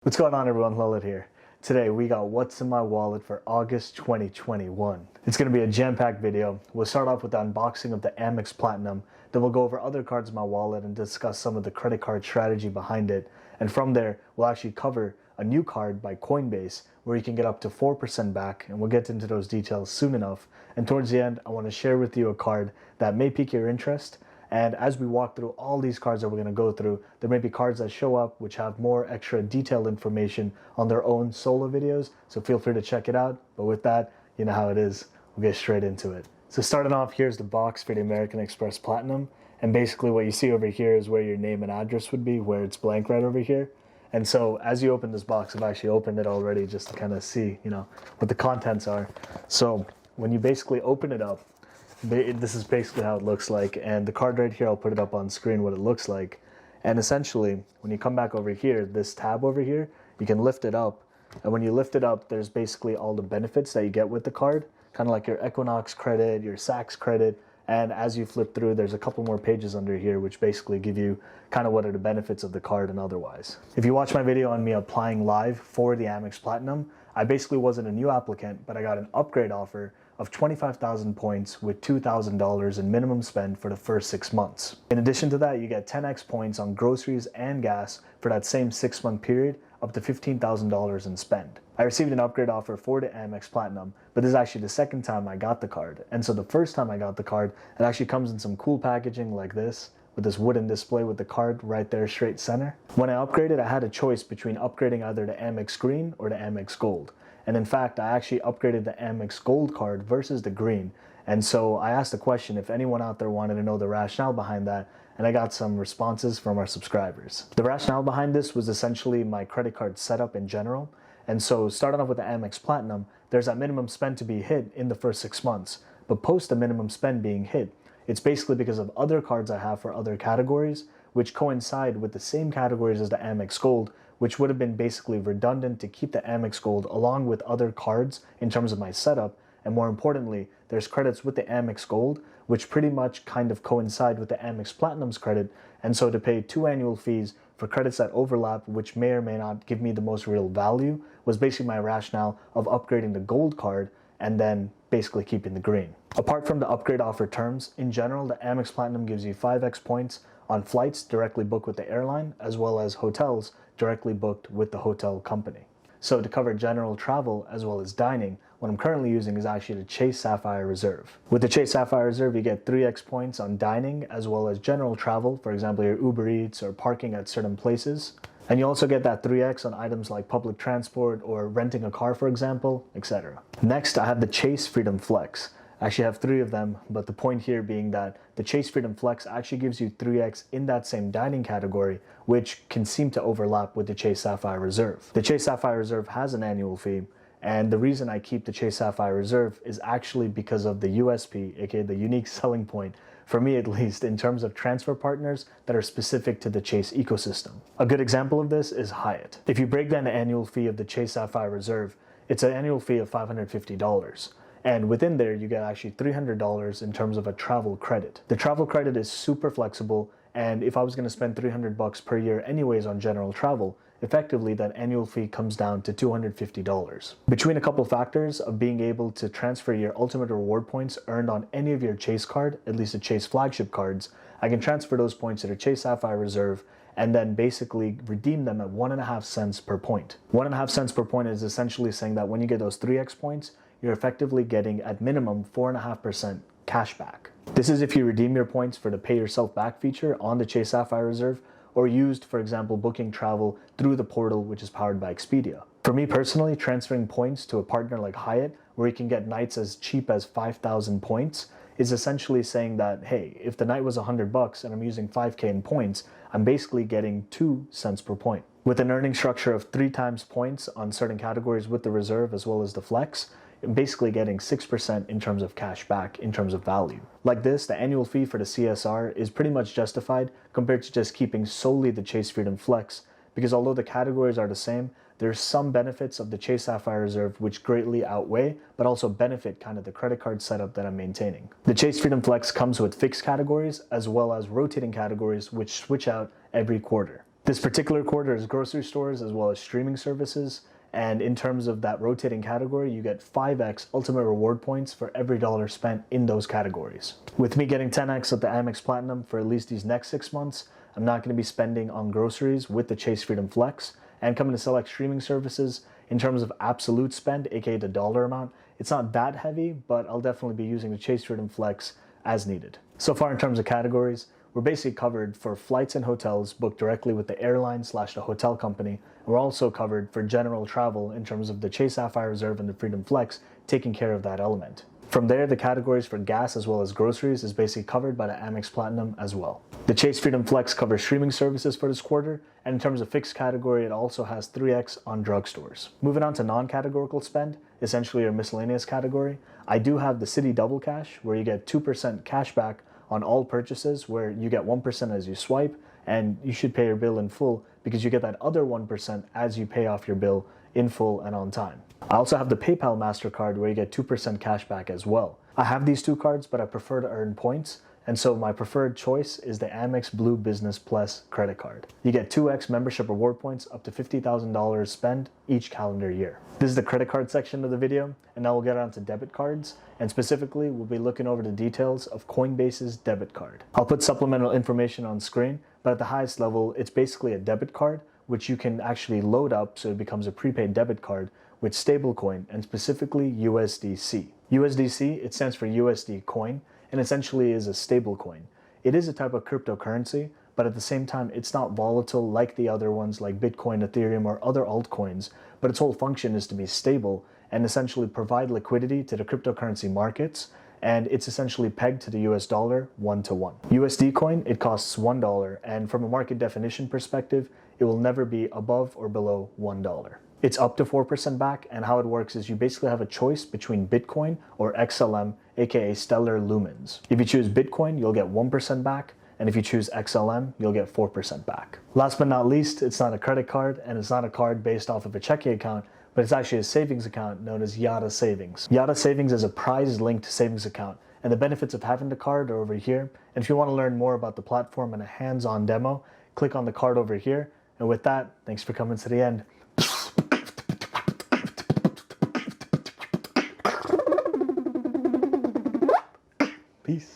What's going on, everyone? Lilith here. Today we got what's in my wallet for August 2021. It's going to be a jam-packed video. We'll start off with the unboxing of the Amex Platinum, then we'll go over other cards in my wallet and discuss some of the credit card strategy behind it. And from there, we'll actually cover a new card by Coinbase where you can get up to 4% back, and we'll get into those details soon enough. And towards the end, I want to share with you a card that may pique your interest. And as we walk through all these cards that we're going to go through, there may be cards that show up which have more extra detailed information on their own solo videos, so feel free to check it out. But with that, you know how it is. We'll get straight into it. So starting off, here's the box for the American Express Platinum. And basically what you see over here is where your name and address would be, where it's blank right over here. And so as you open this box, I've actually opened it already just to kind of see, what the contents are. So when you basically open it up, this is basically how it looks like, and the card right here, I'll put it up on screen what it looks like. And essentially, when you come back over here, this tab over here, you can lift it up, and when you lift it up, there's basically all the benefits that you get with the card, kind of like your Equinox credit, your Saks credit, and as you flip through, there's a couple more pages under here which basically give you kind of what are the benefits of the card and otherwise. If you watch my video on me applying live for the Amex Platinum, I basically wasn't a new applicant, but I got an upgrade offer of 25,000 points with $2,000 in minimum spend for the first 6 months. In addition to that, you get 10x points on groceries and gas for that same 6-month period, up to $15,000 in spend. I received an upgrade offer for the Amex Platinum, but this is actually the second time I got the card. And so the first time I got the card, it actually comes in some cool packaging like this, with this wooden display with the card right there straight center. When I upgraded, I had a choice between upgrading either the Amex Green or the Amex Gold. And in fact, I actually upgraded the Amex Gold card versus the Green. And so I asked the question if anyone out there wanted to know the rationale behind that, and I got some responses from our subscribers. The rationale behind this was essentially my credit card setup in general. And so starting off with the Amex Platinum, there's that minimum spend to be hit in the first 6 months. But post the minimum spend being hit, it's basically because of other cards I have for other categories, which coincide with the same categories as the Amex Gold, which would have been basically redundant to keep the Amex Gold along with other cards in terms of my setup. And more importantly, there's credits with the Amex Gold, which pretty much kind of coincide with the Amex Platinum's credit. And so to pay 2 annual fees for credits that overlap, which may or may not give me the most real value, was basically my rationale of upgrading the Gold card and then basically keeping the Green. Apart from the upgrade offer terms, in general, the Amex Platinum gives you 5x points on flights directly booked with the airline, as well as hotels directly booked with the hotel company. So to cover general travel as well as dining, what I'm currently using is actually the Chase Sapphire Reserve. With the Chase Sapphire Reserve, you get 3x points on dining as well as general travel, for example, your Uber Eats or parking at certain places. And you also get that 3x on items like public transport or renting a car, for example, etc. Next, I have the Chase Freedom Flex. I actually have 3 of them, but the point here being that the Chase Freedom Flex actually gives you 3x in that same dining category, which can seem to overlap with the Chase Sapphire Reserve. The Chase Sapphire Reserve has an annual fee, and the reason I keep the Chase Sapphire Reserve is actually because of the USP, aka the unique selling point, for me at least, in terms of transfer partners that are specific to the Chase ecosystem. A good example of this is Hyatt. If you break down the annual fee of the Chase Sapphire Reserve, it's an annual fee of $550. And within there, you get actually $300 in terms of a travel credit. The travel credit is super flexible, and if I was going to spend $300 per year anyways on general travel, effectively that annual fee comes down to $250. Between a couple factors of being able to transfer your ultimate reward points earned on any of your Chase card, at least the Chase flagship cards, I can transfer those points to the Chase Sapphire Reserve and then basically redeem them at 1.5 cents per point. 1.5 cents per point is essentially saying that when you get those 3x points, you're effectively getting at minimum 4.5% cash back. This is if you redeem your points for the pay yourself back feature on the Chase Sapphire Reserve, or used, for example, booking travel through the portal, which is powered by Expedia. For me personally, transferring points to a partner like Hyatt, where you can get nights as cheap as 5,000 points, is essentially saying that, hey, if the night was $100 and I'm using 5K in points, I'm basically getting 2 cents per point. With an earning structure of 3 times points on certain categories with the Reserve as well as the Flex, I'm basically getting 6% in terms of cash back in terms of value. Like this, the annual fee for the CSR is pretty much justified compared to just keeping solely the Chase Freedom Flex, because although the categories are the same, there's some benefits of the Chase Sapphire Reserve which greatly outweigh, but also benefit kind of the credit card setup that I'm maintaining. The Chase Freedom Flex comes with fixed categories as well as rotating categories which switch out every quarter. This particular quarter is grocery stores as well as streaming services. And in terms of that rotating category, you get 5x ultimate reward points for every dollar spent in those categories. With me getting 10x of the Amex Platinum for at least these next 6 months, I'm not going to be spending on groceries with the Chase Freedom Flex. And coming to select streaming services, in terms of absolute spend, aka the dollar amount, it's not that heavy, but I'll definitely be using the Chase Freedom Flex as needed. So far in terms of categories, we're basically covered for flights and hotels booked directly with the airline / the hotel company. And we're also covered for general travel in terms of the Chase Sapphire Reserve and the Freedom Flex taking care of that element. From there, the categories for gas as well as groceries is basically covered by the Amex Platinum as well. The Chase Freedom Flex covers streaming services for this quarter, and in terms of fixed category, it also has 3x on drugstores. Moving on to non-categorical spend, essentially your miscellaneous category, I do have the City Double Cash, where you get 2% cash back on all purchases, where you get 1% as you swipe, and you should pay your bill in full because you get that other 1% as you pay off your bill in full and on time. I also have the PayPal MasterCard where you get 2% cash back as well. I have these two cards, but I prefer to earn points, and so my preferred choice is the Amex Blue Business Plus credit card. You get 2x membership reward points up to $50,000 spend each calendar year. This is the credit card section of the video, and now we'll get on to debit cards, and specifically we'll be looking over the details of Coinbase's debit card. I'll put supplemental information on screen, but at the highest level, it's basically a debit card which you can actually load up so it becomes a prepaid debit card with stablecoin, and specifically USDC. USDC, it stands for USD coin, and essentially is a stablecoin. It is a type of cryptocurrency, but at the same time, it's not volatile like the other ones like Bitcoin, Ethereum, or other altcoins, but its whole function is to be stable and essentially provide liquidity to the cryptocurrency markets, and it's essentially pegged to the US dollar 1-to-1. USD coin, it costs $1, and from a market definition perspective, it will never be above or below $1. It's up to 4% back, and how it works is you basically have a choice between Bitcoin or XLM, aka Stellar Lumens. If you choose Bitcoin, you'll get 1% back, and if you choose XLM, you'll get 4% back. Last but not least, it's not a credit card, and it's not a card based off of a checking account, but it's actually a savings account known as Yada Savings. Yada Savings is a prize-linked savings account, and the benefits of having the card are over here. And if you want to learn more about the platform and a hands-on demo, click on the card over here. And with that, thanks for coming to the end. Peace.